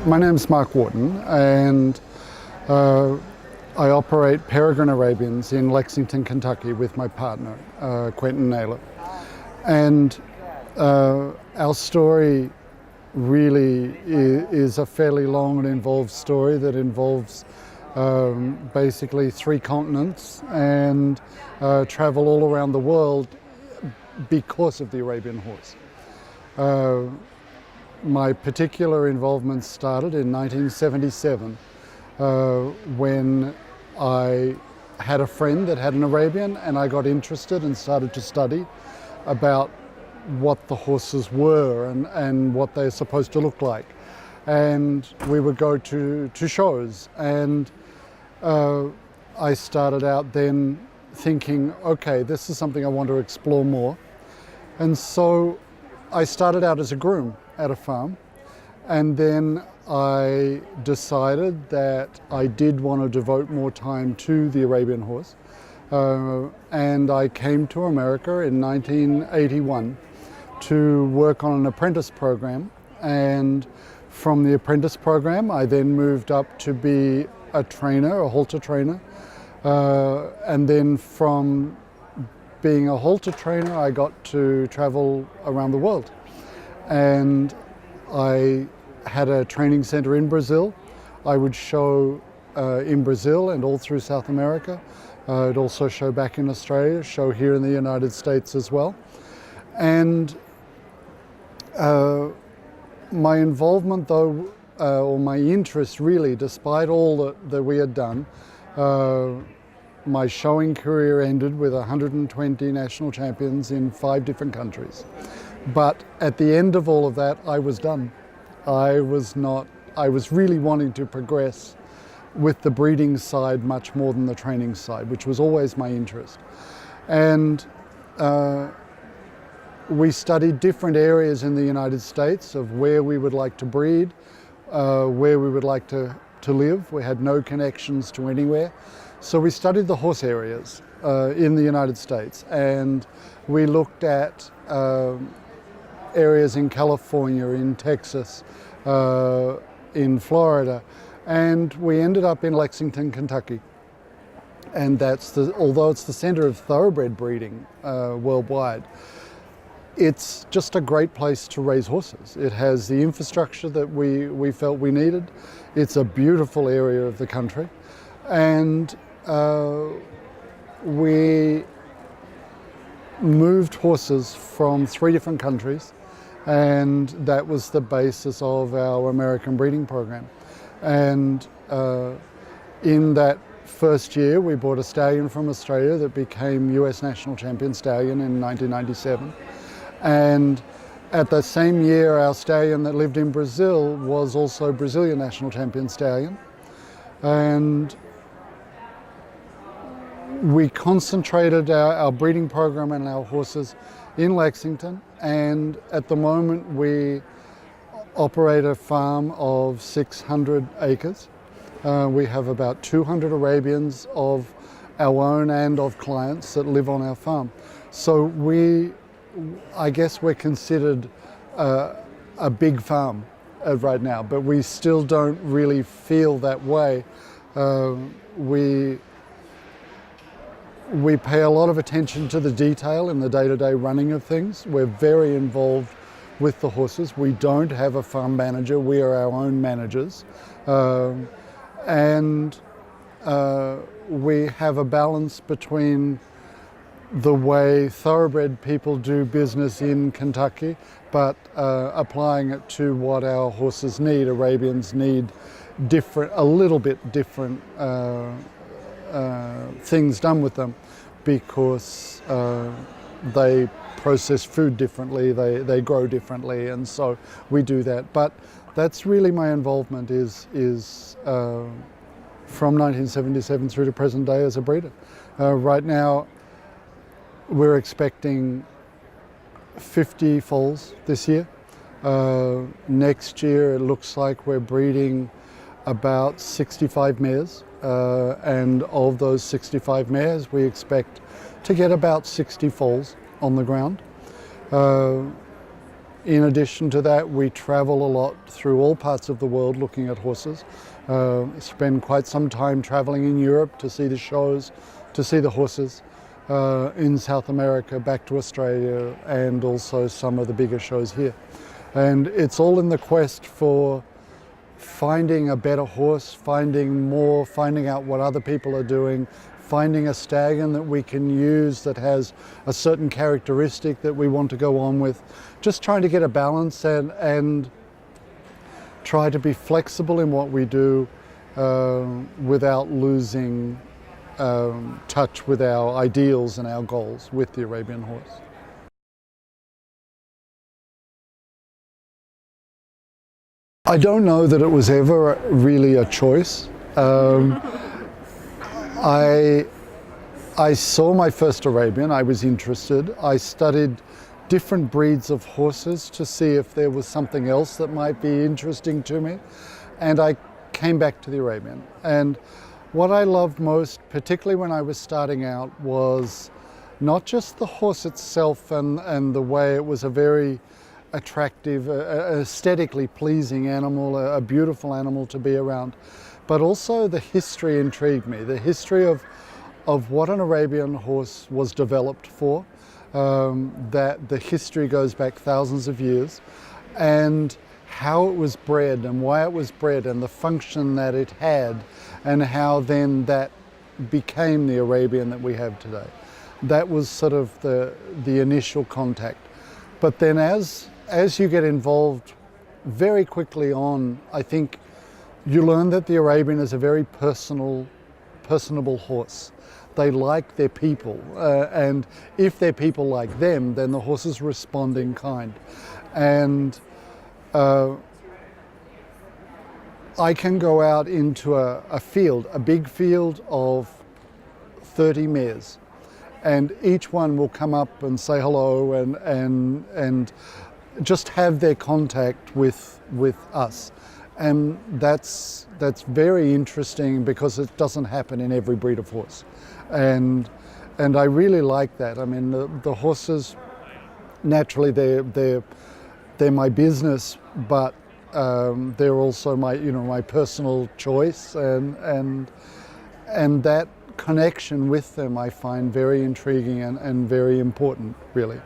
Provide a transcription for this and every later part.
My name's Mark Wharton, and I operate Peregrine Arabians in Lexington, Kentucky with my partner, Quentin Naylor. And our story really is a fairly long and involved story that involves basically 3 continents and travel all around the world because of the Arabian horse. My particular involvement started in 1977 when I had a friend that had an Arabian, and I got interested and started to study about what the horses were and what they're supposed to look like. And we would go to shows, and I started out then thinking, okay, this is something I want to explore more. And so I started out as a groom at a farm, and then I decided that I did want to devote more time to the Arabian horse, and I came to America in 1981 to work on an apprentice program. And from the apprentice program I then moved up to be a trainer, a halter trainer, and then from being a halter trainer I got to travel around the world. And I had a training center in Brazil. I would show in Brazil and all through South America. I'd also show back in Australia, show here in the United States as well. And my involvement though, or my interest really, despite all that we had done, my showing career ended with 120 national champions in 5 different countries. But at the end of all of that, I was done. I was really wanting to progress with the breeding side much more than the training side, which was always my interest. And we studied different areas in the United States of where we would like to breed, where we would like to live. We had no connections to anywhere. So we studied the horse areas in the United States, and we looked at areas in California, in Texas, in Florida, and we ended up in Lexington, Kentucky. And although it's the center of thoroughbred breeding worldwide, it's just a great place to raise horses. It has the infrastructure that we felt we needed. It's a beautiful area of the country, and we moved horses from 3 different countries, and that was the basis of our American breeding program. And in that first year we bought a stallion from Australia that became US National Champion stallion in 1997. And at the same year our stallion that lived in Brazil was also Brazilian National Champion stallion. And we concentrated our breeding program and our horses in Lexington, and at the moment we operate a farm of 600 acres. We have about 200 Arabians of our own and of clients that live on our farm. So I guess we're considered a big farm right now, but we still don't really feel that way. We pay a lot of attention to the detail in the day-to-day running of things. We're very involved with the horses. We don't have a farm manager, we are our own managers. And we have a balance between the way thoroughbred people do business in Kentucky, but applying it to what our horses need. Arabians need a little bit different things done with them, because they process food differently, they grow differently, and so we do that. But that's really my involvement is from 1977 through to present day as a breeder. Right now we're expecting 50 foals this year. Next year it looks like we're breeding about 65 mares. And of those 65 mares, we expect to get about 60 foals on the ground. In addition to that, we travel a lot through all parts of the world looking at horses. Spend quite some time traveling in Europe to see the shows, to see the horses. In South America, back to Australia, and also some of the bigger shows here. And it's all in the quest for finding a better horse, finding more, finding out what other people are doing, finding a stallion that we can use that has a certain characteristic that we want to go on with. Just trying to get a balance and try to be flexible in what we do without losing touch with our ideals and our goals with the Arabian horse. I don't know that it was ever really a choice. I saw my first Arabian, I was interested. I studied different breeds of horses to see if there was something else that might be interesting to me. And I came back to the Arabian. And what I loved most, particularly when I was starting out, was not just the horse itself and the way it was a very attractive, aesthetically pleasing animal, a beautiful animal to be around, but also the history intrigued me. The history of what an Arabian horse was developed for, that the history goes back thousands of years, and how it was bred and why it was bred and the function that it had, and how then that became the Arabian that we have today. That was sort of the initial contact. But then as you get involved very quickly on, I think you learn that the Arabian is a very personable horse. They like their people, and if their people like them, then the horses respond in kind. And I can go out into a field, a big field of 30 mares, and each one will come up and say hello and just have their contact with us. And that's very interesting because it doesn't happen in every breed of horse. And I really like that. I mean, the horses, naturally they're my business, but they're also my personal choice, and that connection with them I find very intriguing and very important, really.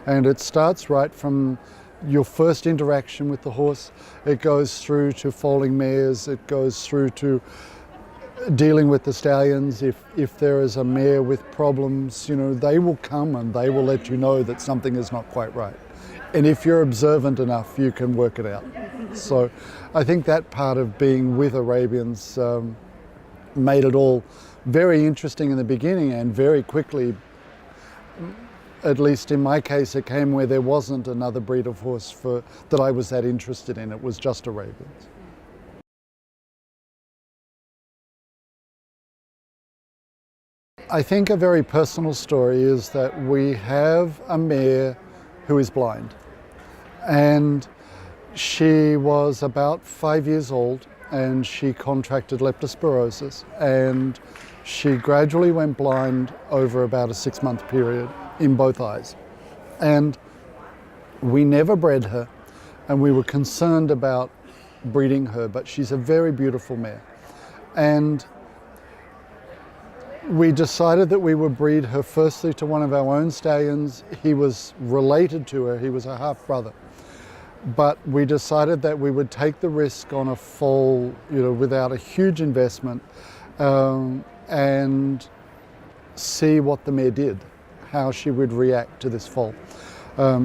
And it starts right from your first interaction with the horse. It goes through to foaling mares, it goes through to dealing with the stallions. If there is a mare with problems, they will come and they will let you know that something is not quite right. And if you're observant enough, you can work it out. So I think that part of being with Arabians made it all very interesting in the beginning, and very quickly, at least in my case, it came where there wasn't another breed of horse that I was that interested in. It was just Arabians. I think a very personal story is that we have a mare who is blind, and she was about 5 years old and she contracted leptospirosis, and she gradually went blind over about a 6-month period in both eyes. And we never bred her, and we were concerned about breeding her, but she's a very beautiful mare. And we decided that we would breed her firstly to one of our own stallions. He was related to her, he was a half-brother. But we decided that we would take the risk on a foal, without a huge investment, and see what the mare did, how she would react to this foal.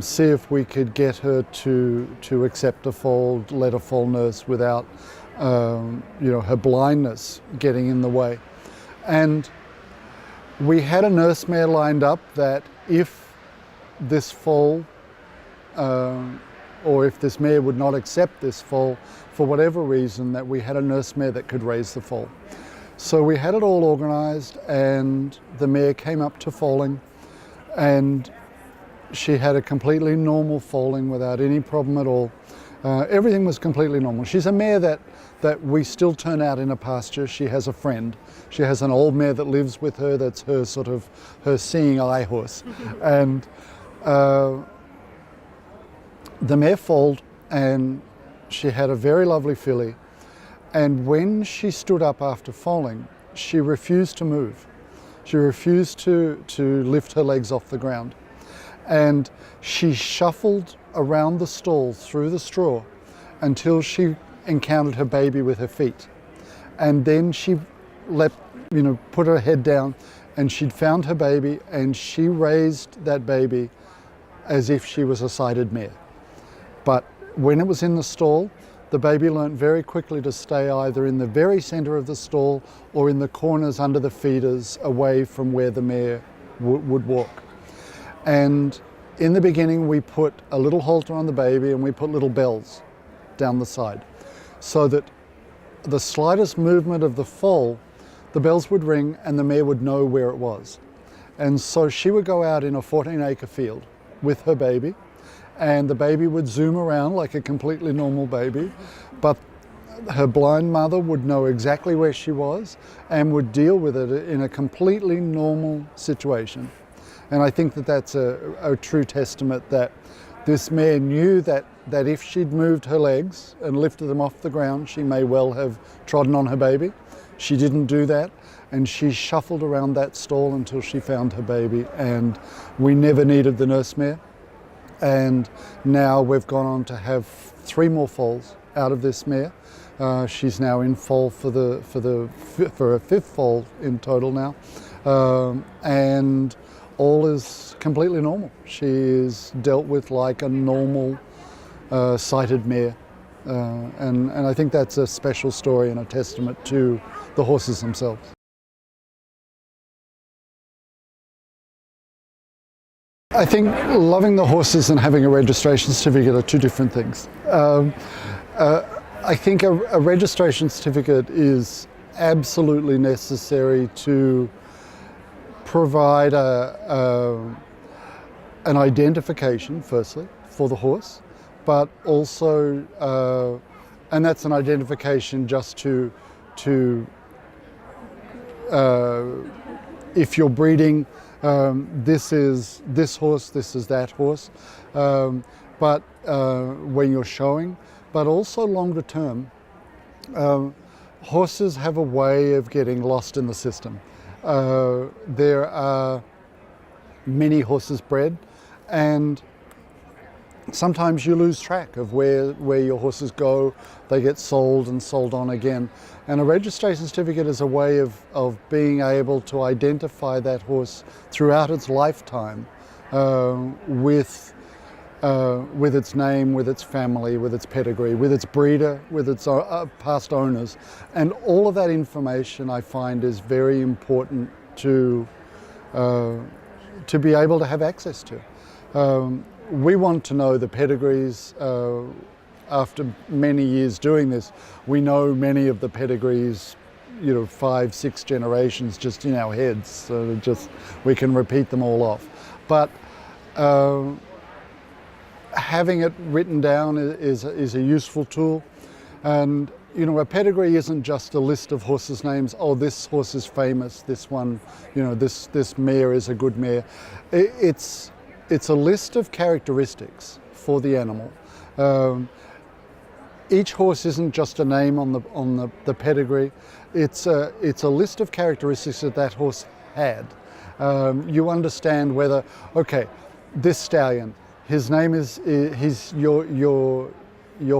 See if we could get her to accept a foal, let a foal nurse without, her blindness getting in the way. And we had a nurse mare lined up that if this foal, or if this mare would not accept this foal for whatever reason, that we had a nurse mare that could raise the foal. So we had it all organized, and the mare came up to foaling, and she had a completely normal foaling without any problem at all. Everything was completely normal. She's a mare that we still turn out in a pasture. She has a friend. She has an old mare that lives with her, that's her sort of her seeing eye horse. And The mare foaled, and she had a very lovely filly. And when she stood up after foaling, she refused to move. She refused to lift her legs off the ground. And she shuffled around the stall through the straw until she encountered her baby with her feet. And then she put her head down, and she'd found her baby, and she raised that baby as if she was a sighted mare. But when it was in the stall, the baby learnt very quickly to stay either in the very centre of the stall or in the corners under the feeders, away from where the mare would walk. And in the beginning, we put a little halter on the baby, and we put little bells down the side, so that the slightest movement of the foal, the bells would ring and the mare would know where it was. And so she would go out in a 14-acre field with her baby, and the baby would zoom around like a completely normal baby, but her blind mother would know exactly where she was and would deal with it in a completely normal situation. And I think that that's a true testament that this mare knew that if she'd moved her legs and lifted them off the ground, she may well have trodden on her baby. She didn't do that, and she shuffled around that stall until she found her baby, and we never needed the nurse mare. And now we've gone on to have 3 more foals out of this mare. She's now in foal for a 5th foal in total now, and all is completely normal. She is dealt with like a normal sighted mare, and I think that's a special story and a testament to the horses themselves. I think loving the horses and having a registration certificate are 2 different things. I think a registration certificate is absolutely necessary to provide an identification, firstly, for the horse, but also, and that's an identification just to if you're breeding, this is this horse, this is that horse, but when you're showing, but also longer term, horses have a way of getting lost in the system. There are many horses bred, and sometimes you lose track of where your horses go. They get sold and sold on again. And a registration certificate is a way of being able to identify that horse throughout its lifetime with its name, with its family, with its pedigree, with its breeder, with its past owners. And all of that information, I find, is very important to be able to have access to. We want to know the pedigrees. After many years doing this, we know many of the pedigrees, 5, 6 generations just in our heads, so we can repeat them all off. But having it written down is a useful tool. And a pedigree isn't just a list of horses' names. Oh, this horse is famous. This one, this mare is a good mare. It's a list of characteristics for the animal. Each horse isn't just a name on the pedigree. It's a list of characteristics that horse had. You understand whether, okay, this stallion, his name is your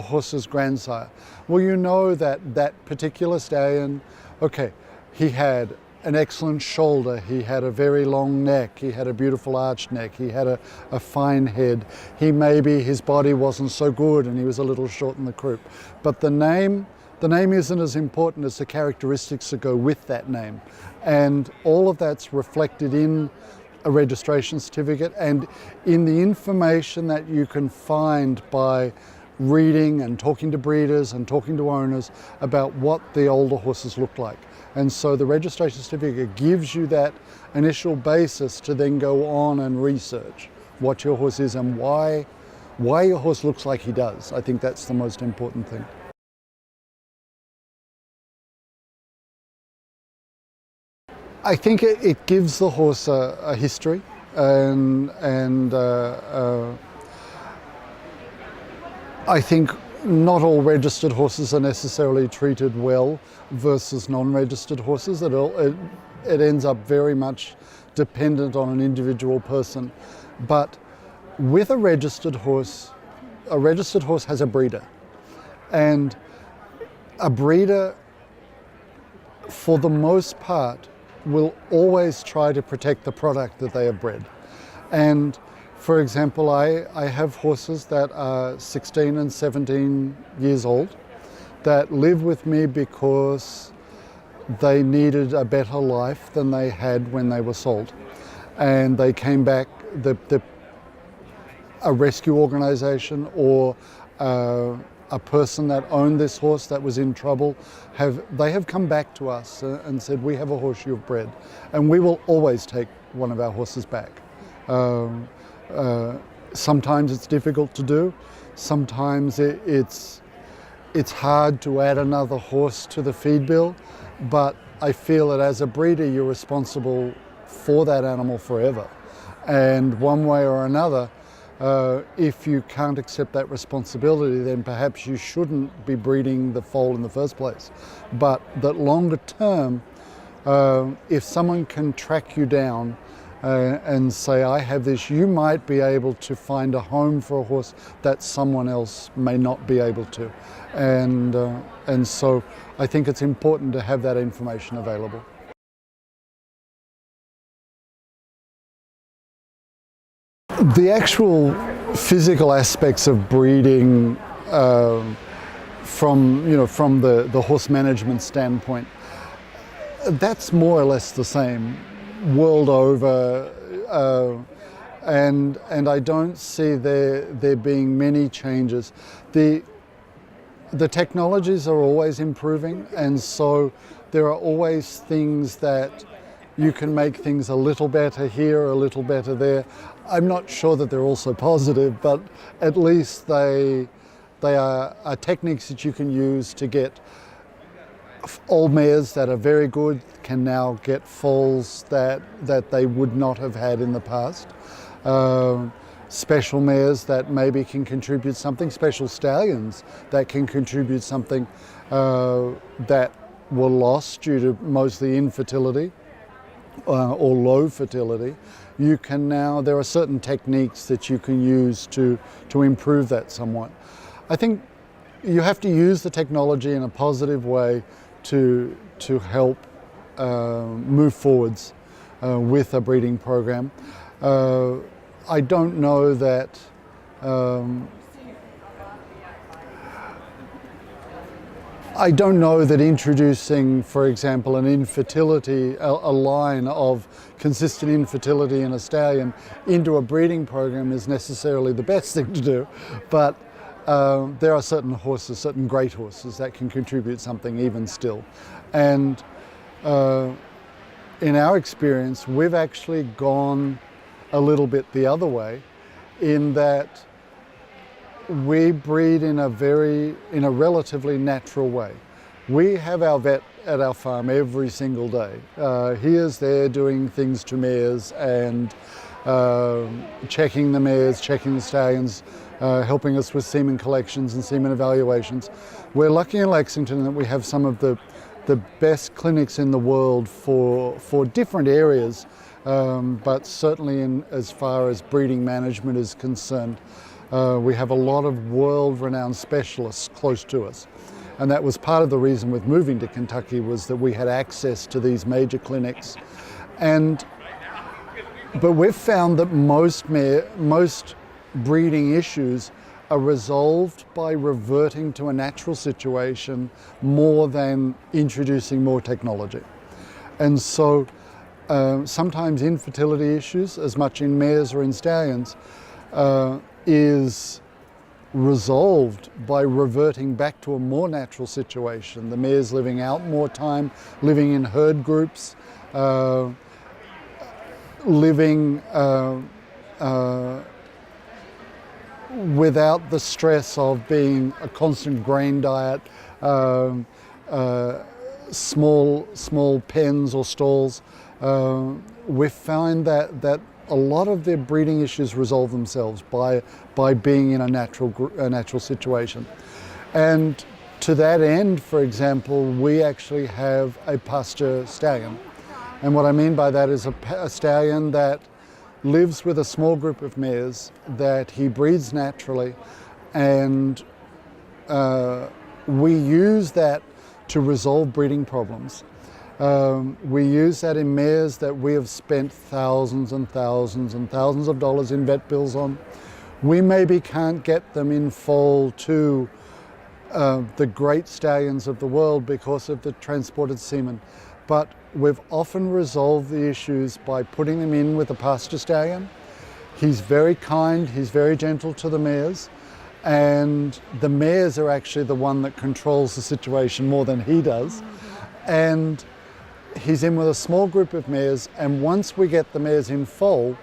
horse's grandsire. Well, you know that particular stallion, okay, he had an excellent shoulder, he had a very long neck, he had a beautiful arched neck, he had a fine head. Maybe his body wasn't so good and he was a little short in the croup. But the name isn't as important as the characteristics that go with that name. And all of that's reflected in a registration certificate and in the information that you can find by reading and talking to breeders and talking to owners about what the older horses look like. And so the registration certificate gives you that initial basis to then go on and research what your horse is and why your horse looks like he does. I think that's the most important thing. I think it gives the horse a history and I think not all registered horses are necessarily treated well versus non-registered horses. It ends up very much dependent on an individual person. But with a registered horse has a breeder. And a breeder, for the most part, will always try to protect the product that they have bred. And for example, I have horses that are 16 and 17 years old that live with me because they needed a better life than they had when they were sold. And they came back, a rescue organization or a person that owned this horse that was in trouble, they have come back to us and said, we have a horse you've bred, and we will always take one of our horses back. Sometimes it's difficult to do. Sometimes it's hard to add another horse to the feed bill, but I feel that as a breeder, you're responsible for that animal forever. And one way or another, if you can't accept that responsibility, then perhaps you shouldn't be breeding the foal in the first place. But that longer term, if someone can track you down and say, I have this, you might be able to find a home for a horse that someone else may not be able to. And so I think it's important to have that information available. The actual physical aspects of breeding from the horse management standpoint, that's more or less the same world over, and I don't see there being many changes. The technologies are always improving, and so there are always things that you can make things a little better here, a little better there. I'm not sure that they're also positive, but at least they are techniques that you can use to get old mares that are very good can now get foals that they would not have had in the past. Special mares that maybe can contribute something, special stallions that can contribute something that were lost due to mostly infertility or low fertility. You can now, there are certain techniques that you can use to improve that somewhat. I think you have to use the technology in a positive way to help move forwards with a breeding program. I don't know that introducing, for example, an infertility, a line of consistent infertility in a stallion into a breeding program is necessarily the best thing to do, but there are certain horses, certain great horses that can contribute something even still. And in our experience, we've actually gone a little bit the other way in that we breed in a relatively natural way. We have our vet at our farm every single day. He is there doing things to mares and checking the mares, checking the stallions, helping us with semen collections and semen evaluations. We're lucky in Lexington that we have some of the best clinics in the world for different areas, but certainly as far as breeding management is concerned. We have a lot of world-renowned specialists close to us. And that was part of the reason with moving to Kentucky, was that we had access to these major clinics. But we've found that most breeding issues are resolved by reverting to a natural situation more than introducing more technology. And so sometimes infertility issues, as much in mares or in stallions, is resolved by reverting back to a more natural situation. The mares living out more time, living in herd groups, living without the stress of being a constant grain diet, small pens or stalls. We find that a lot of their breeding issues resolve themselves by being in a natural situation. And to that end, for example, we actually have a pasture stallion. And what I mean by that is a stallion that lives with a small group of mares, that he breeds naturally, and we use that to resolve breeding problems. We use that in mares that we have spent thousands and thousands and thousands of dollars in vet bills on. We maybe can't get them in foal to the great stallions of the world because of the transported semen, but we've often resolved the issues by putting them in with a pasture stallion. He's very kind, he's very gentle to the mares, and the mares are actually the one that controls the situation more than he does. And he's in with a small group of mares, and once we get the mares in foal,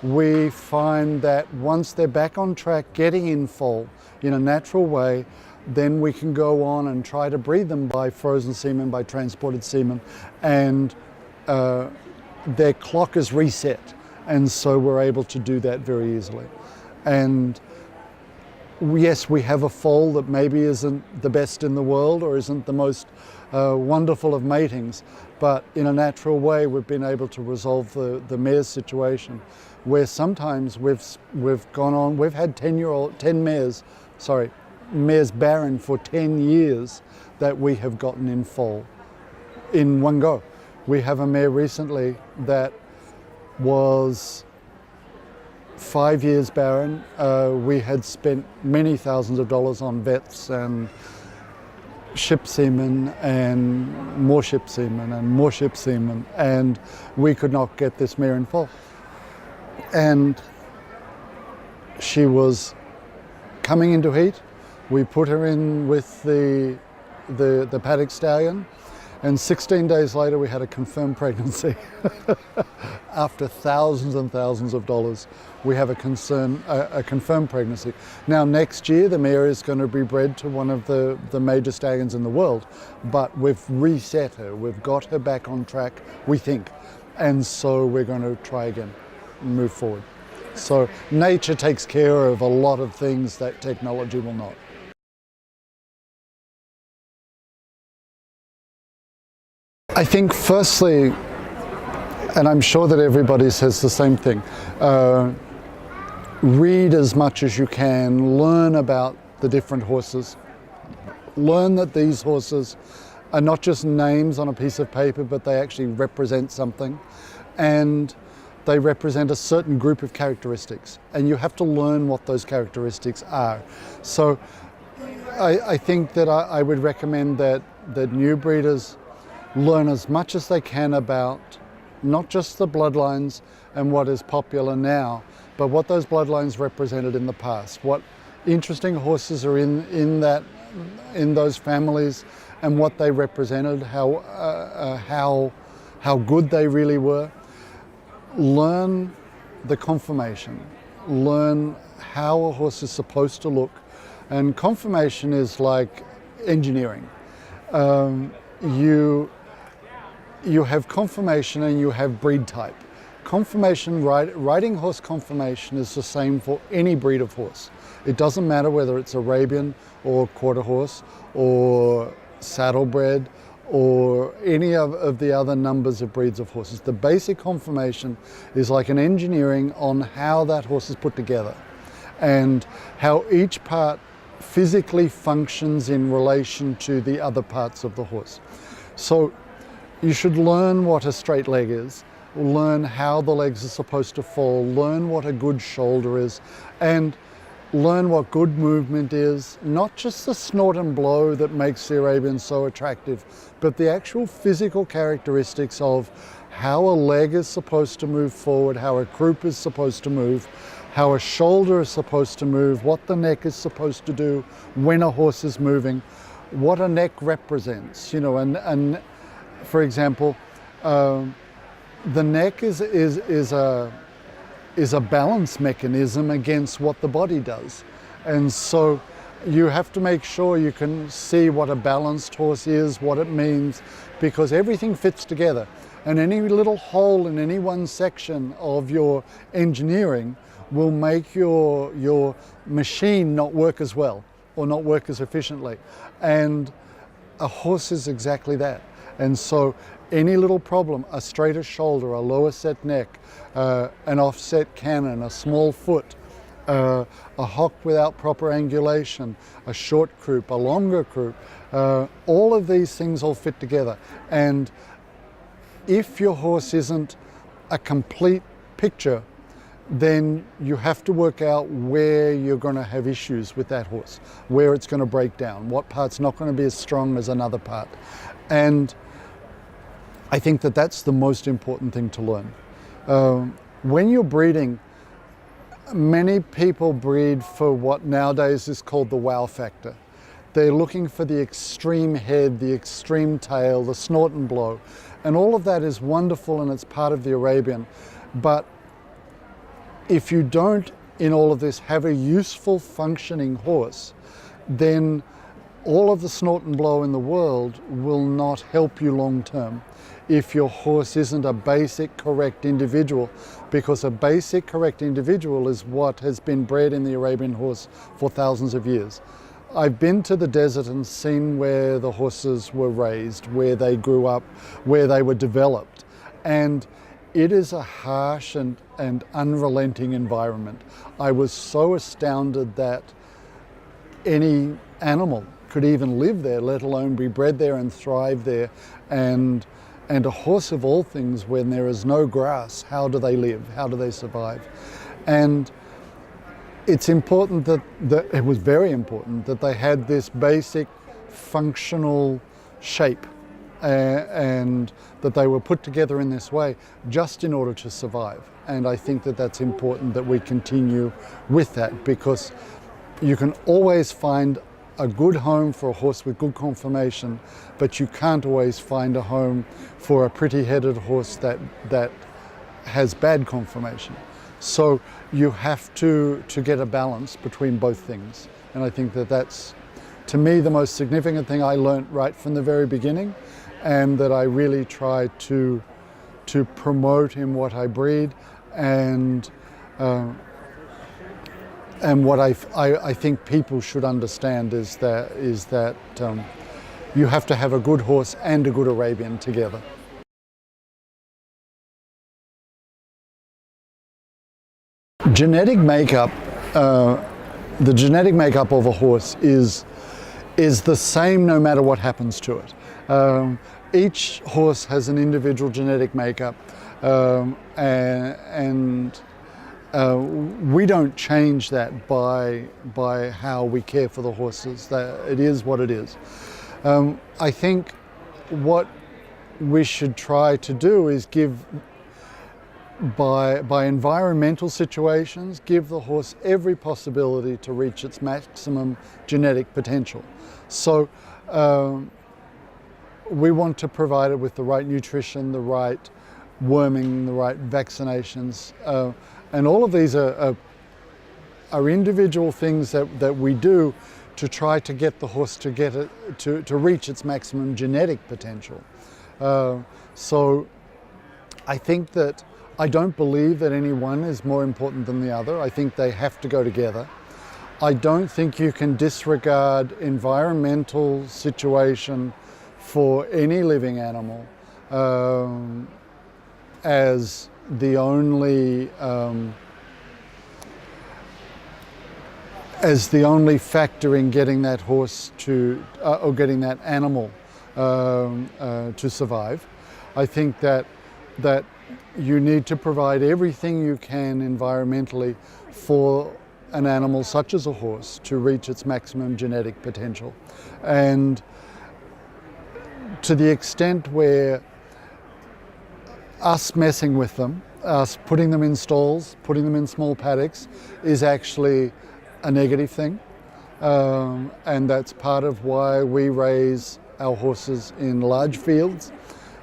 we find that once they're back on track getting in foal in a natural way, then we can go on and try to breed them by frozen semen, by transported semen, and their clock is reset. And so we're able to do that very easily. And yes, we have a foal that maybe isn't the best in the world or isn't the most wonderful of matings, but in a natural way we've been able to resolve the mare's situation, where sometimes we've had 10 mares barren for 10 years that we have gotten in foal in one go. We have a mare recently that was 5 years barren. We had spent many thousands of dollars on vets and ship semen and more ship semen and more ship semen, and we could not get this mare in foal. And she was coming into heat. We put her in with the paddock stallion, and 16 days later we had a confirmed pregnancy. After thousands and thousands of dollars, we have a confirmed pregnancy. Now next year the mare is going to be bred to one of the major stallions in the world, but we've reset her, we've got her back on track, we think, and so we're going to try again and move forward. So nature takes care of a lot of things that technology will not. I think firstly, and I'm sure that everybody says the same thing, read as much as you can, learn about the different horses, learn that these horses are not just names on a piece of paper, but they actually represent something, and they represent a certain group of characteristics, and you have to learn what those characteristics are. So I think that I would recommend that new breeders learn as much as they can about not just the bloodlines and what is popular now, but what those bloodlines represented in the past, what interesting horses are in those families and what they represented, how good they really were. Learn the conformation, learn how a horse is supposed to look, and conformation is like engineering. You have conformation and you have breed type. Conformation, riding horse conformation is the same for any breed of horse. It doesn't matter whether it's Arabian or quarter horse or saddlebred or any of the other numbers of breeds of horses. The basic conformation is like an engineering on how that horse is put together and how each part physically functions in relation to the other parts of the horse. So you should learn what a straight leg is, learn how the legs are supposed to fall, learn what a good shoulder is, and learn what good movement is, not just the snort and blow that makes the Arabian so attractive, but the actual physical characteristics of how a leg is supposed to move forward, how a croup is supposed to move, how a shoulder is supposed to move, what the neck is supposed to do when a horse is moving, what a neck represents, and for example, the neck is a balance mechanism against what the body does. And so you have to make sure you can see what a balanced horse is, what it means, because everything fits together. And any little hole in any one section of your engineering will make your machine not work as well or not work as efficiently. And a horse is exactly that. And so any little problem, a straighter shoulder, a lower set neck, an offset cannon, a small foot, a hock without proper angulation, a short croup, a longer croup, all of these things all fit together. And if your horse isn't a complete picture, then you have to work out where you're going to have issues with that horse, where it's going to break down, what part's not going to be as strong as another part. And I think that that's the most important thing to learn. When you're breeding, many people breed for what nowadays is called the wow factor. They're looking for the extreme head, the extreme tail, the snort and blow. And all of that is wonderful and it's part of the Arabian. But if you don't, in all of this, have a useful functioning horse, then all of the snort and blow in the world will not help you long term if your horse isn't a basic correct individual, because a basic correct individual is what has been bred in the Arabian horse for thousands of years. I've been to the desert and seen where the horses were raised, where they grew up, where they were developed. And it is a harsh and unrelenting environment. I was so astounded that any animal could even live there, let alone be bred there and thrive there. And a horse, of all things, when there is no grass, how do they live? How do they survive? And it's important that it was very important that they had this basic functional shape and that they were put together in this way just in order to survive. And I think that that's important that we continue with that, because you can always find a good home for a horse with good conformation, but you can't always find a home for a pretty-headed horse that has bad conformation. So you have to get a balance between both things. And I think that that's, to me, the most significant thing I learned right from the very beginning, and that I really try to promote in what I breed, and what I think people should understand is that you have to have a good horse and a good Arabian together. Genetic makeup, the genetic makeup of a horse is the same no matter what happens to it. Each horse has an individual genetic makeup, and we don't change that by how we care for the horses. It is what it is. I think what we should try to do is give, by environmental situations, give the horse every possibility to reach its maximum genetic potential. So we want to provide it with the right nutrition, the right worming, the right vaccinations, and all of these are individual things that we do to try to get the horse to reach its maximum genetic potential. So I think that I don't believe that any one is more important than the other. I think they have to go together. I don't think you can disregard environmental situation for any living animal as the only factor in getting that horse to or getting that animal to survive. I think that you need to provide everything you can environmentally for an animal such as a horse to reach its maximum genetic potential. And to the extent where us messing with them, us putting them in stalls, putting them in small paddocks, is actually a negative thing. And that's part of why we raise our horses in large fields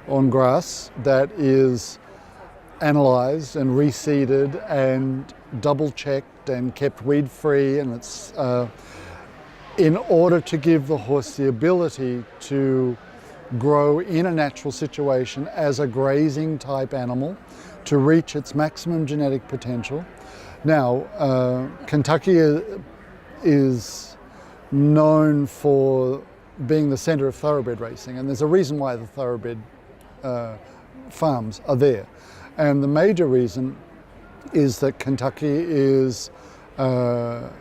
on grass that is analysed and reseeded and double checked and kept weed free, and it's in order to give the horse the ability to grow in a natural situation as a grazing type animal to reach its maximum genetic potential. Now, Kentucky is known for being the center of thoroughbred racing, and there's a reason why the thoroughbred farms are there. And the major reason is that Kentucky is on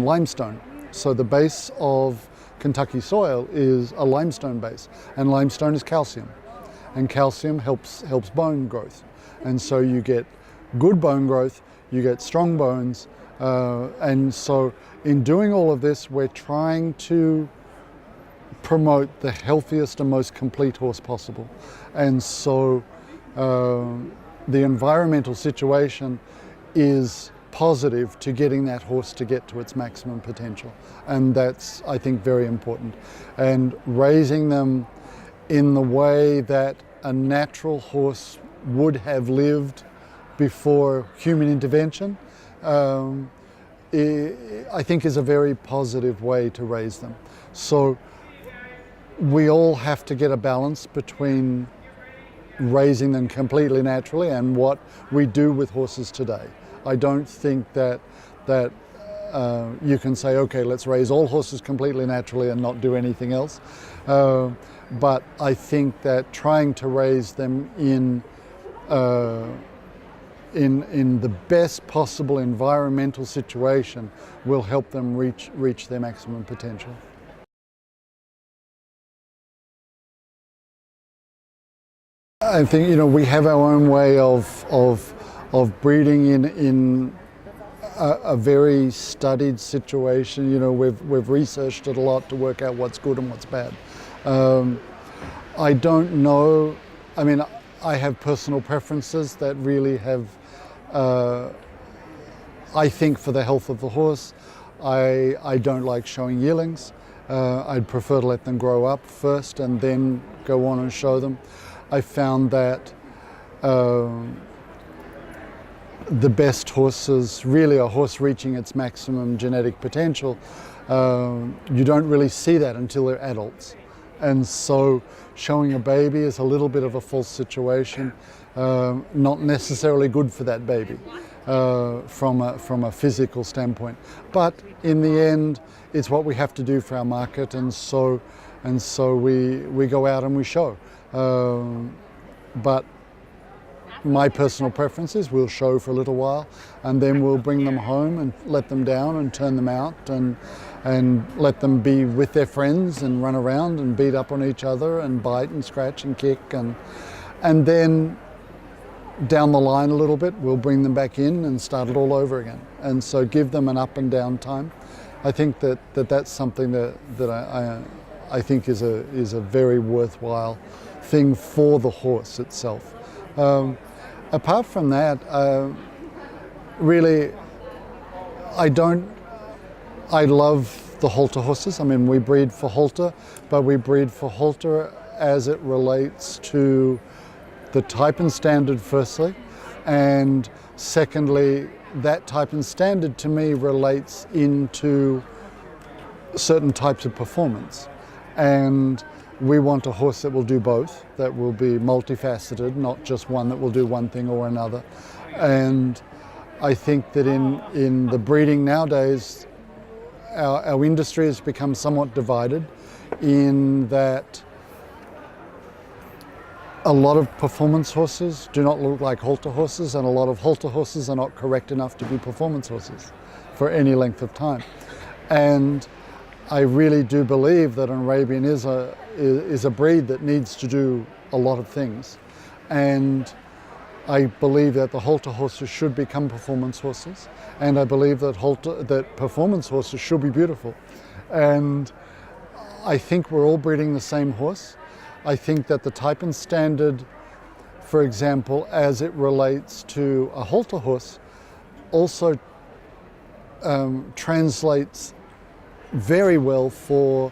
limestone. So the base of Kentucky soil is a limestone base, and limestone is calcium, and calcium helps bone growth. And so you get good bone growth, you get strong bones, and so in doing all of this, we're trying to promote the healthiest and most complete horse possible. And so the environmental situation is positive to getting that horse to get to its maximum potential. And that's, I think, very important. And raising them in the way that a natural horse would have lived before human intervention, I think is a very positive way to raise them. So we all have to get a balance between raising them completely naturally and what we do with horses today. I don't think that you can say, okay, let's raise all horses completely naturally and not do anything else. But I think that trying to raise them in the best possible environmental situation will help them reach their maximum potential. I think, we have our own way of breeding in a very studied situation. We've researched it a lot to work out what's good and what's bad. I don't know. I mean, I have personal preferences that really have, I think, for the health of the horse. I don't like showing yearlings. I'd prefer to let them grow up first and then go on and show them. I found that the best horses, really a horse reaching its maximum genetic potential, you don't really see that until they're adults. And so showing a baby is a little bit of a false situation, not necessarily good for that baby from a physical standpoint. But in the end, it's what we have to do for our market, and so we go out and we show. But my personal preference is we'll show for a little while and then we'll bring them home and let them down and turn them out and let them be with their friends and run around and beat up on each other and bite and scratch and kick, and then down the line a little bit we'll bring them back in and start it all over again. And so give them an up and down time. I think that's something that I think is a very worthwhile thing for the horse itself. Apart from that, really, I love the halter horses. I mean, we breed for halter, but we breed for halter as it relates to the type and standard firstly, and secondly, that type and standard to me relates into certain types of performance. And we want a horse that will do both, that will be multifaceted, not just one that will do one thing or another. And I think that in the breeding nowadays, our industry has become somewhat divided in that a lot of performance horses do not look like halter horses, and a lot of halter horses are not correct enough to be performance horses for any length of time. And I really do believe that an Arabian is a breed that needs to do a lot of things, and I believe that the halter horses should become performance horses, and I believe that performance horses should be beautiful. And I think we're all breeding the same horse. I think that the type and standard, for example, as it relates to a halter horse, also translates very well for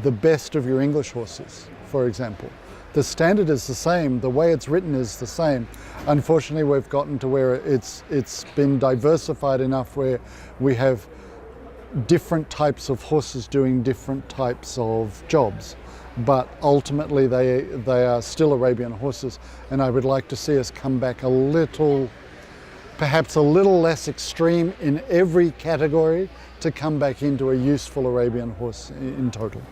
the best of your English horses, for example. The standard is the same, the way it's written is the same. Unfortunately, we've gotten to where it's been diversified enough where we have different types of horses doing different types of jobs, but ultimately they are still Arabian horses, and I would like to see us come back a little, perhaps a little less extreme in every category, to come back into a useful Arabian horse in total.